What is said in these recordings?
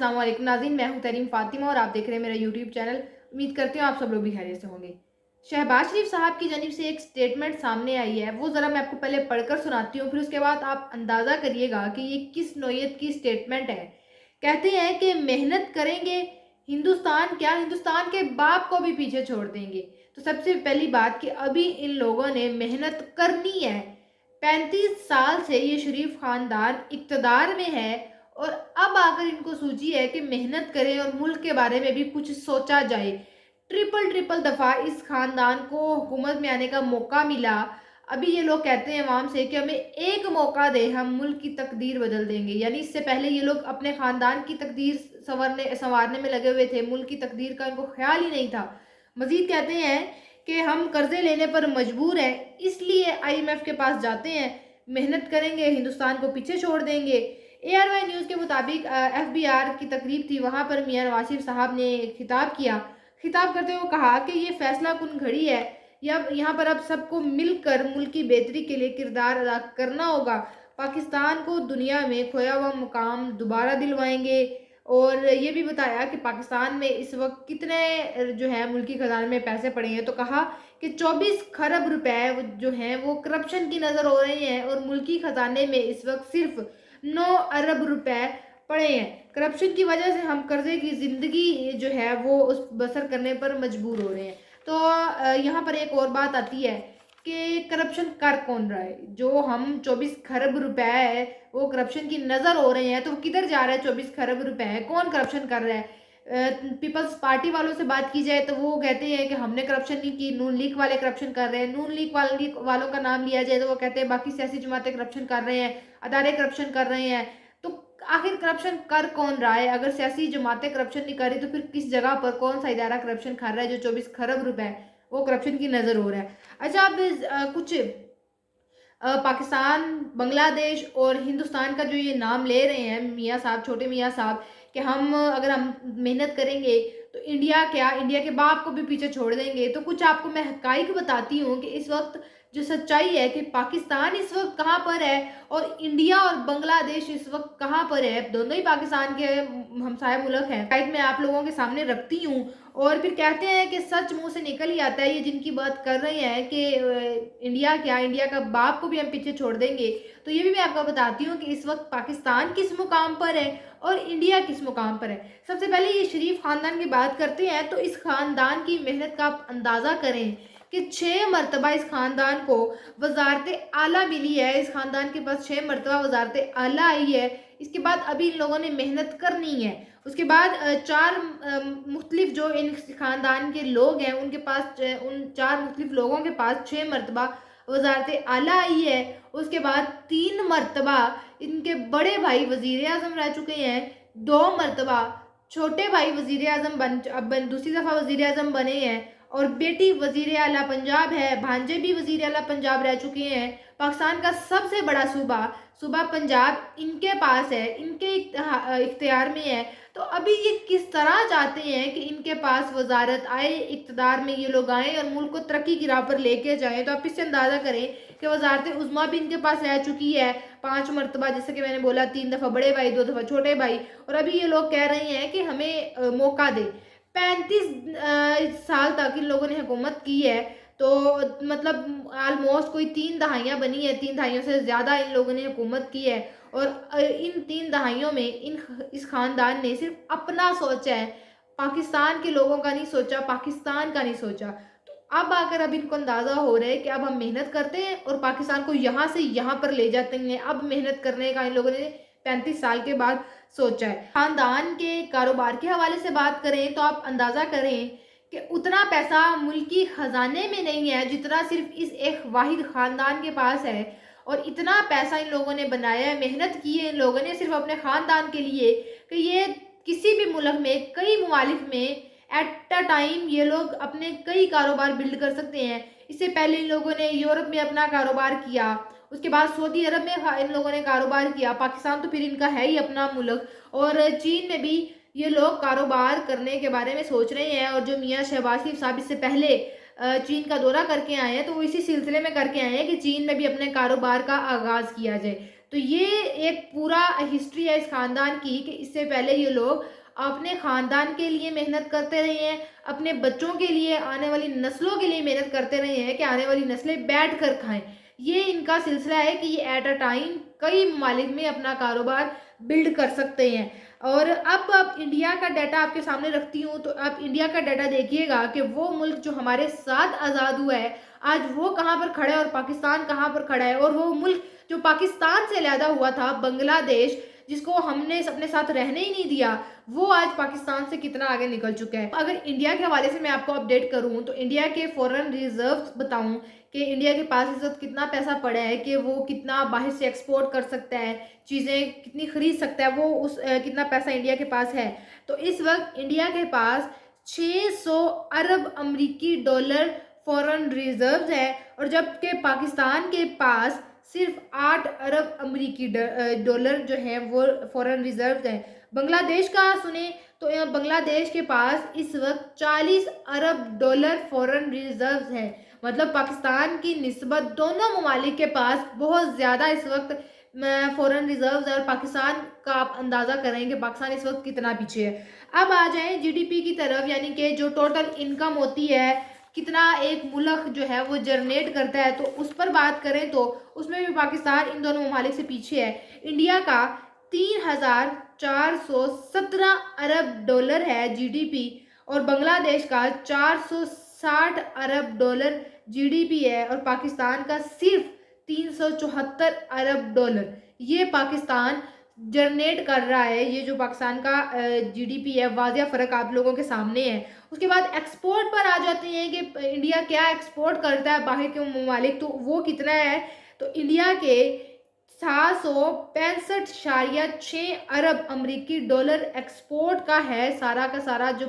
अस्सलाम वालेकुम नाज़रीन, मैं हूं तरीम फातिमा और आप देख रहे हैं मेरा यूट्यूब चैनल। उम्मीद करती हूँ आप सब लोग भी खैरियत से होंगे। शहबाज शरीफ साहब की जानिब से एक स्टेटमेंट सामने आई है, वो ज़रा मैं आपको पहले पढ़कर सुनाती हूँ, फिर उसके बाद आप अंदाज़ा करिएगा कि ये किस नौयत की स्टेटमेंट है। कहते हैं कि मेहनत करेंगे, हिंदुस्तान क्या हिंदुस्तान के बाप को भी पीछे छोड़ देंगे। तो सबसे पहली बात कि अभी इन लोगों ने मेहनत करनी है। 35 साल से ये शरीफ खानदान इक़्तिदार में है और अब आकर इनको सूझी है कि मेहनत करें और मुल्क के बारे में भी कुछ सोचा जाए। ट्रिपल दफ़ा इस खानदान को हुकूमत में आने का मौका मिला। अभी ये लोग कहते हैं अवाम से कि हमें एक मौका दें, हम मुल्क की तकदीर बदल देंगे। यानी इससे पहले ये लोग अपने खानदान की तकदीर संवारने में लगे हुए थे, मुल्क की तकदीर का इनको ख्याल ही नहीं था। मजीद कहते हैं कि हम कर्जे लेने पर मजबूर हैं, इसलिए IMF के पास जाते हैं, मेहनत करेंगे, हिंदुस्तान को पीछे छोड़ देंगे। ARY न्यूज़ के मुताबिक FBR की तकरीब थी, वहाँ पर मियां नवाज शरीफ साहब ने खिताब किया। खिताब करते हुए कहा कि ये फैसला कुन घड़ी है, या यहाँ पर अब सबको मिलकर मुल्क की बेहतरी के लिए किरदार अदा करना होगा। पाकिस्तान को दुनिया में खोया हुआ मुकाम दोबारा दिलवाएंगे। और ये भी बताया कि पाकिस्तान में इस वक्त कितने जो है मुल्की खजाने में पैसे पड़े हैं। तो कहा कि 24 खरब रुपए जो हैं वो करप्शन की नज़र हो रहे हैं और मुल्की खजाने में इस वक्त सिर्फ 9 अरब रुपए पड़े हैं। करप्शन की वजह से हम कर्जे की ज़िंदगी जो है वो उस बसर करने पर मजबूर हो रहे हैं। तो यहाँ पर एक और बात आती है कि करप्शन कर कौन रहा है। जो हम 24 खरब रुपए है वो करप्शन की नज़र हो रहे हैं, तो किधर जा रहा है 24 खरब रुपए है, कौन करप्शन कर रहा है। पीपल्स पार्टी वालों से बात की जाए तो वो कहते हैं कि हमने करप्शन नहीं की, नून लीग वाले करप्शन कर रहे हैं। नून लीग वालों का नाम लिया जाए तो वो कहते हैं बाकी सियासी जमातें करप्शन कर रहे हैं, अदारे करप्शन कर रहे हैं। तो आखिर करप्शन कर कौन रहा है? अगर सियासी जमातें करप्शन नहीं कर रही तो फिर किस जगह पर कौन सा इदारा करप्शन कर रहा है जो 24 खरब रुपए वो करप्शन की नज़र हो रहा है। अच्छा, अब कुछ पाकिस्तान, बांग्लादेश और हिंदुस्तान का जो ये नाम ले रहे हैं मियाँ साहब, छोटे मियाँ साहब, कि अगर हम मेहनत करेंगे तो इंडिया क्या इंडिया के बाप को भी पीछे छोड़ देंगे। तो कुछ आपको मैं हकाइक बताती हूँ कि इस वक्त जो सच्चाई है कि पाकिस्तान इस वक्त कहाँ पर है और इंडिया और बांग्लादेश इस वक्त कहाँ पर है। दोनों ही पाकिस्तान के हमसाया मुल्क हैं। हकाइक मैं आप लोगों के सामने रखती हूँ। और फिर कहते हैं कि सच मुंह से निकल ही आता है। ये जिनकी बात कर रहे हैं कि इंडिया क्या इंडिया का बाप को भी हम पीछे छोड़ देंगे, तो ये भी मैं आपको बताती हूँ कि इस वक्त पाकिस्तान किस मुकाम पर है और इंडिया किस मुकाम पर है। सबसे पहले ये शरीफ खानदान की बात करते हैं तो इस खानदान की मेहनत का आप अंदाज़ा करें कि 6 मरतबा इस खानदान को वजारत आला मिली है। इस खानदान के पास 6 मरतबा वजारत आला आई है। इसके बाद अभी इन लोगों ने मेहनत करनी है। उसके बाद 4 मुख्तलिफ जो इन खानदान के लोग हैं उनके पास उन 4 मुख्तलिफ लोगों के पास 6 मरतबा वजारत आला आई है। उसके बाद 3 मरतबा इनके बड़े भाई वजीर आज़म रह चुके हैं। 2 मरतबा छोटे भाई वजीर आज़म अब दूसरी दफ़ा वजीर आज़म बने हैं और बेटी वजीर आला पंजाब है, भांजे भी वजीर आला पंजाब रह चुके हैं। पाकिस्तान का सबसे बड़ा सूबा पंजाब इनके पास है, इनके इख्तियार में है। तो अभी ये किस तरह चाहते हैं कि इनके पास वजारत आए, इक़्तिदार में ये लोग आएँ और मुल्क को तरक्की की राह पर लेके जाएँ। तो आप इससे अंदाज़ा करें कि वजारत उज़्मा भी इनके पास रह चुकी है 5 मरतबा, जैसे कि मैंने बोला 3 दफ़ा बड़े भाई, 2 दफ़ा छोटे भाई। और अभी ये लोग कह रहे हैं कि हमें मौका दें। 35 साल तक इन लोगों ने हुकूमत की है, तो मतलब ऑलमोस्ट कोई 3 दहाइयाँ बनी है, 3 दहाइयों से ज़्यादा इन लोगों ने हुकूमत की है। और इन 3 दहाइयों में इस खानदान ने सिर्फ अपना सोचा है, पाकिस्तान के लोगों का नहीं सोचा, पाकिस्तान का नहीं सोचा। तो अब इनको अंदाज़ा हो रहा है कि अब हम मेहनत करते हैं और पाकिस्तान को यहाँ से यहाँ पर ले जाते हैं। अब मेहनत करने का इन लोगों ने 35 साल के बाद सोचा है। खानदान के कारोबार के हवाले से बात करें तो आप अंदाज़ा करें कि उतना पैसा मुल्की खजाने में नहीं है जितना सिर्फ इस एक वाहिद खानदान के पास है। और इतना पैसा इन लोगों ने बनाया है, मेहनत की है इन लोगों ने सिर्फ अपने ख़ानदान के लिए कि ये किसी भी मुल्क में, कई ममालिक में एट अ टाइम ये लोग अपने कई कारोबार बिल्ड कर सकते हैं। इससे पहले इन लोगों ने यूरोप में अपना कारोबार किया, उसके बाद सऊदी अरब में इन लोगों ने कारोबार किया, पाकिस्तान तो फिर इनका है ही अपना मुल्क, और चीन में भी ये लोग कारोबार करने के बारे में सोच रहे हैं। और जो मियाँ शहबाज शरीफ साहब इससे पहले चीन का दौरा करके आए हैं तो वो इसी सिलसिले में करके आए हैं कि चीन में भी अपने कारोबार का आगाज़ किया जाए। तो ये एक पूरा हिस्ट्री है इस ख़ानदान की कि इससे पहले ये लोग अपने ख़ानदान के लिए मेहनत करते रहे हैं, अपने बच्चों के लिए, आने वाली नस्लों के लिए मेहनत करते रहे हैं कि आने वाली नस्लें बैठ कर खाएँ। ये इनका सिलसिला है कि ये एट अ टाइम कई ममालिक में अपना कारोबार बिल्ड कर सकते हैं। और अब इंडिया का डाटा आपके सामने रखती हूँ, तो आप इंडिया का डाटा देखिएगा कि वो मुल्क जो हमारे साथ आज़ाद हुआ है, आज वो कहाँ पर खड़ा है और पाकिस्तान कहाँ पर खड़ा है। और वो मुल्क जो पाकिस्तान से अलहदा हुआ था, बांग्लादेश, जिसको हमने अपने साथ रहने ही नहीं दिया, वो आज पाकिस्तान से कितना आगे निकल चुका है। अगर इंडिया के हवाले से मैं आपको अपडेट करूं तो इंडिया के फॉरेन रिजर्व्स बताऊं कि इंडिया के पास इस वक्त कितना पैसा पड़ा है कि वो कितना बाहर से एक्सपोर्ट कर सकता है, चीज़ें कितनी खरीद सकता है, वो उस कितना पैसा इंडिया के पास है। तो इस वक्त इंडिया के पास 600 अरब अमरीकी डॉलर फॉरेन रिजर्व्स है, और जबकि पाकिस्तान के पास सिर्फ 8 अरब अमरीकी डॉलर जो है वो फॉरेन रिजर्व्स है। बांग्लादेश का सुने तो बांग्लादेश के पास इस वक्त 40 अरब डॉलर फॉरेन रिजर्व्स है। मतलब पाकिस्तान की निस्बत दोनों ममालिक के पास बहुत ज़्यादा इस वक्त फॉरेन रिजर्व्स है, और पाकिस्तान का आप अंदाज़ा करें कि पाकिस्तान इस वक्त कितना पीछे है। अब आ जाएं जीडीपी की तरफ, यानी कि जो टोटल इनकम होती है, कितना एक मुल्क जो है वो जनरेट करता है, तो उस पर बात करें तो उसमें भी पाकिस्तान इन दोनों ममालिक से पीछे है। इंडिया का 3,417 अरब डॉलर है जीडीपी, और बांग्लादेश का 460 अरब डॉलर जीडीपी है, और पाकिस्तान का सिर्फ 374 अरब डॉलर। ये पाकिस्तान जनरेट कर रहा है। ये जो पाकिस्तान का जीडीपी है, वाजिया फ़र्क आप लोगों के सामने है। उसके बाद एक्सपोर्ट पर आ जाते हैं कि इंडिया क्या एक्सपोर्ट करता है बाहर के ममालिक, तो वो कितना है। तो इंडिया के 765.6 अरब अमरीकी डॉलर एक्सपोर्ट का है, सारा का सारा जो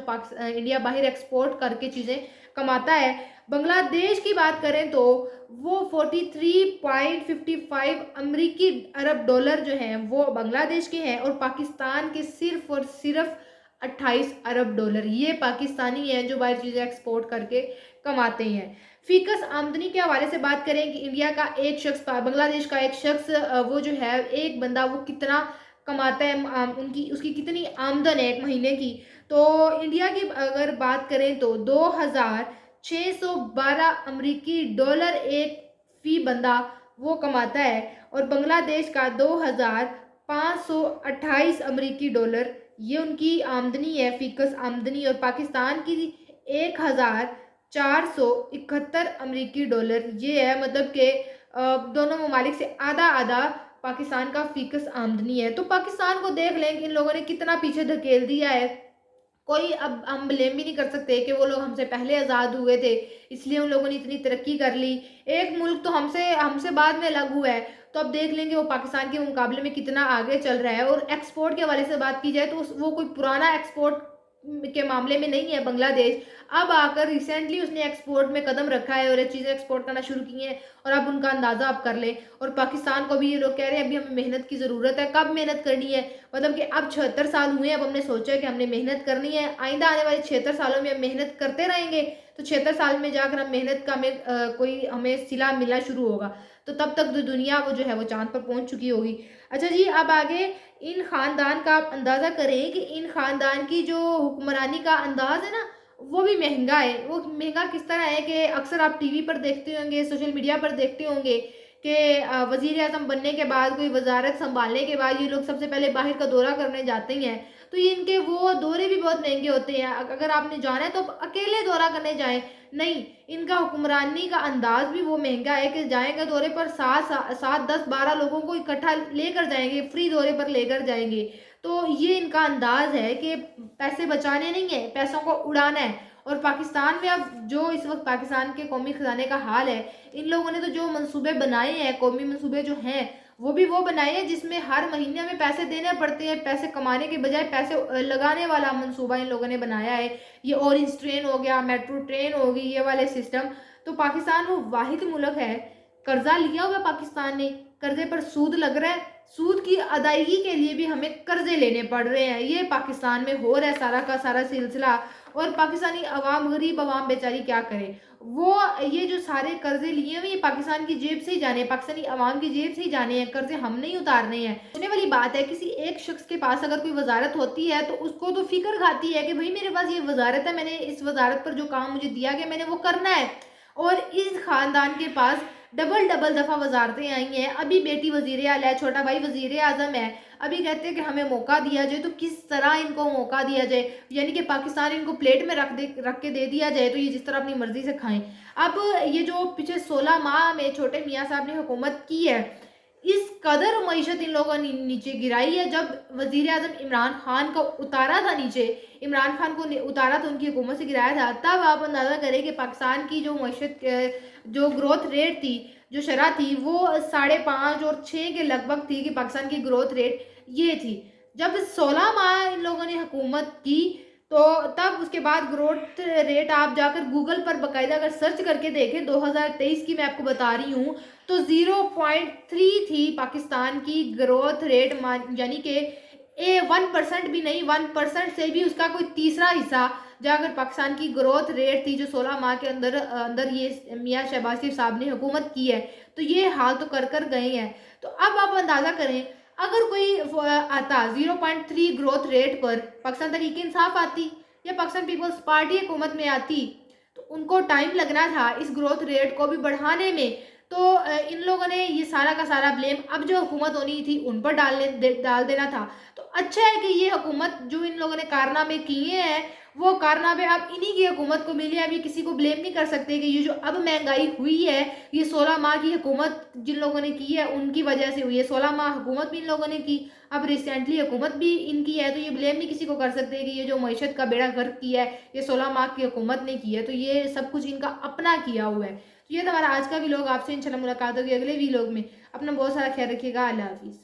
इंडिया बाहर एक्सपोर्ट करके चीज़ें कमाता है। बांग्लादेश की बात करें तो वो 43.55 अमरीकी अरब डॉलर जो हैं वो बांग्लादेश के हैं, और पाकिस्तान के सिर्फ और सिर्फ 28 अरब डॉलर ये पाकिस्तानी हैं जो बाहर चीज़ें एक्सपोर्ट करके कमाते हैं। फीकस आमदनी के हवाले से बात करें कि इंडिया का एक शख्स, बांग्लादेश का एक शख्स, वो जो है एक बंदा वो कितना कमाता है, उनकी उसकी कितनी आमदन है एक महीने की। तो इंडिया की अगर बात करें तो 2,612 अमरीकी डॉलर एक फी बंदा वो कमाता है, और बांग्लादेश का 2,528 अमरीकी डॉलर ये उनकी आमदनी है, फिक्स आमदनी। और पाकिस्तान की 1,471 अमरीकी डॉलर ये है, मतलब कि दोनों ममालिक से आधा आधा पाकिस्तान का फिक्स आमदनी है। तो पाकिस्तान को देख लें कि इन लोगों ने कितना पीछे धकेल दिया है। कोई अब हम ब्लेम भी नहीं कर सकते कि वो लोग हमसे पहले आज़ाद हुए थे इसलिए उन लोगों ने इतनी तरक्की कर ली। एक मुल्क तो हमसे हमसे बाद में अलग हुआ है, तो अब देख लेंगे वो पाकिस्तान के मुकाबले में कितना आगे चल रहा है। और एक्सपोर्ट के हवाले से बात की जाए तो वो कोई पुराना एक्सपोर्ट के मामले में नहीं है बांग्लादेश। अब आकर रिसेंटली उसने एक्सपोर्ट में कदम रखा है और ये चीज़ें एक्सपोर्ट करना शुरू की हैं, और अब उनका अंदाज़ा आप कर लें। और पाकिस्तान को भी ये लोग कह रहे हैं अभी हमें मेहनत की ज़रूरत है। कब मेहनत करनी है, मतलब कि अब 76 साल हुए हैं, अब हमने सोचा है कि हमने मेहनत करनी है, आइंदा आने वाले 76 सालों में हम मेहनत करते रहेंगे, तो 76 साल में जाकर हम मेहनत का हमें कोई हमें सिला मिलना शुरू होगा। तो तब तक जो दुनिया वो जो है वो चाँद पर पहुँच चुकी होगी। अच्छा जी, अब आगे इन ख़ानदान का आप अंदाज़ा करें कि इन ख़ानदान की जो हुक्मरानी का अंदाज़ है ना, वो भी महंगा है। वो महंगा किस तरह है कि अक्सर आप टीवी पर देखते होंगे, सोशल मीडिया पर देखते होंगे कि वज़ीर-ए-आज़म बनने के बाद, कोई वज़ारत सँभालने के बाद ये लोग सबसे पहले बाहर का दौरा करने जाते ही हैं। तो ये इनके वो दौरे भी बहुत महंगे होते हैं। अगर आपने जाना है तो आप अकेले दौरा करने जाएँ, नहीं, इनका हुक्मरानी का अंदाज़ भी वो महंगा है कि जाएँगे दौरे पर 7, 10, 12 लोगों को इकट्ठा लेकर जाएँगे, फ्री दौरे पर लेकर जाएँगे। तो ये इनका अंदाज़ है कि पैसे बचाने नहीं है, पैसों को उड़ाना है। और पाकिस्तान में अब जो इस वक़्त पाकिस्तान के कौमी ख़ज़ाने का हाल है, इन लोगों ने तो जो मंसूबे बनाए हैं, कौमी मंसूबे जो हैं, वो भी वो बनाए हैं जिसमें हर महीने हमें पैसे देने पड़ते हैं। पैसे कमाने के बजाय पैसे लगाने वाला मंसूबा इन लोगों ने बनाया है। ये ऑरेंज ट्रेन हो गया, मेट्रो ट्रेन होगी, ये वाले सिस्टम। तो पाकिस्तान वो वाहिद मुल्क है, कर्ज़ा लिया हुआ है पाकिस्तान ने, कर्ज़े पर सूद लग रहा है, सूद की अदायगी के लिए भी हमें कर्जे लेने पड़ रहे हैं। ये पाकिस्तान में हो रहा है सारा का सारा सिलसिला। और पाकिस्तानी अवाम, गरीब अवाम बेचारी क्या करे। वो ये जो सारे कर्जे लिए हुए ये पाकिस्तान की जेब से ही जाने हैं, पाकिस्तानी अवाम की जेब से ही जाने हैं, कर्जे हम नहीं उतारने हैं। सोचने वाली बात है, किसी एक शख्स के पास अगर कोई वजारत होती है तो उसको तो फिक्र खाती है कि भाई मेरे पास ये वजारत है, मैंने इस वजारत पर जो काम मुझे दिया गया मैंने वो करना है। और इस खानदान के पास डबल डबल दफ़ा वजारतें आई हैं। अभी बेटी वजीर आला है, छोटा भाई वजीर आज़म है। अभी कहते हैं कि हमें मौका दिया जाए, तो किस तरह इनको मौका दिया जाए, यानी कि पाकिस्तान इनको प्लेट में रख के दे दिया जाए तो ये जिस तरह अपनी मर्जी से खाएं। अब ये जो पिछले 16 माह में छोटे मियाँ साहब ने हुकूमत की है, इस कदर मईशत इन लोगों ने नीचे गिराई है। जब वजीर आजम इमरान खान को उतारा था नीचे, इमरान खान को उतारा था, उनकी हुकूमत से गिराया था, तब आप अंदाज़ा करें कि पाकिस्तान की जो मईशत जो ग्रोथ रेट थी, जो शरह थी, वो 5.5 और 6 के लगभग थी कि पाकिस्तान की ग्रोथ रेट ये थी। जब 16 माह इन लोगों ने हुकूमत की तो तब उसके बाद ग्रोथ रेट आप जाकर गूगल पर बाकायदा अगर सर्च करके देखें, 2023 की मैं आपको बता रही हूँ, तो 0.3 थी पाकिस्तान की ग्रोथ रेट, यानी कि 1% भी नहीं, 1% से भी उसका कोई तीसरा हिस्सा जाकर पाकिस्तान की ग्रोथ रेट थी जो 16 माह के अंदर अंदर ये मियाँ शहबाज शरीफ साहब ने हुकूमत की है। तो ये हाल तो कर गए हैं। तो अब आप अंदाज़ा करें, अगर कोई आता 0.3 ग्रोथ रेट पर, पाकिस्तान तहरीक इंसाफ आती या पाकिस्तान पीपल्स पार्टी हुकूमत में आती, तो उनको टाइम लगना था इस ग्रोथ रेट को भी बढ़ाने में। तो इन लोगों ने ये सारा का सारा ब्लेम अब जो हुकूमत होनी थी उन पर डाल देना था। तो अच्छा है कि ये हुकूमत जो इन लोगों ने कारनामे किए हैं, वो कारनामे अब इन्हीं की हुकूमत को मिले। अभी किसी को ब्लेम नहीं कर सकते कि ये जो अब महंगाई हुई है, ये 16 माह की हुकूमत जिन लोगों ने की है उनकी वजह से हुई है। 16 माह हुकूमत भी इन लोगों ने की, अब रिसेंटली हुकूमत भी इनकी है, तो ये ब्लेम नहीं किसी को कर सकते कि ये जो मईशत का बेड़ा गर्क किया है ये 16 माह की हुकूमत ने की है। तो ये सब कुछ इनका अपना किया हुआ है। तो ये तो हमारा आज का व्लॉग। आपसे इंशाल्लाह मुलाकात होगी अगले व्लॉग में। अपना बहुत सारा ख्याल रखिएगा। अल्लाह हाफिज़।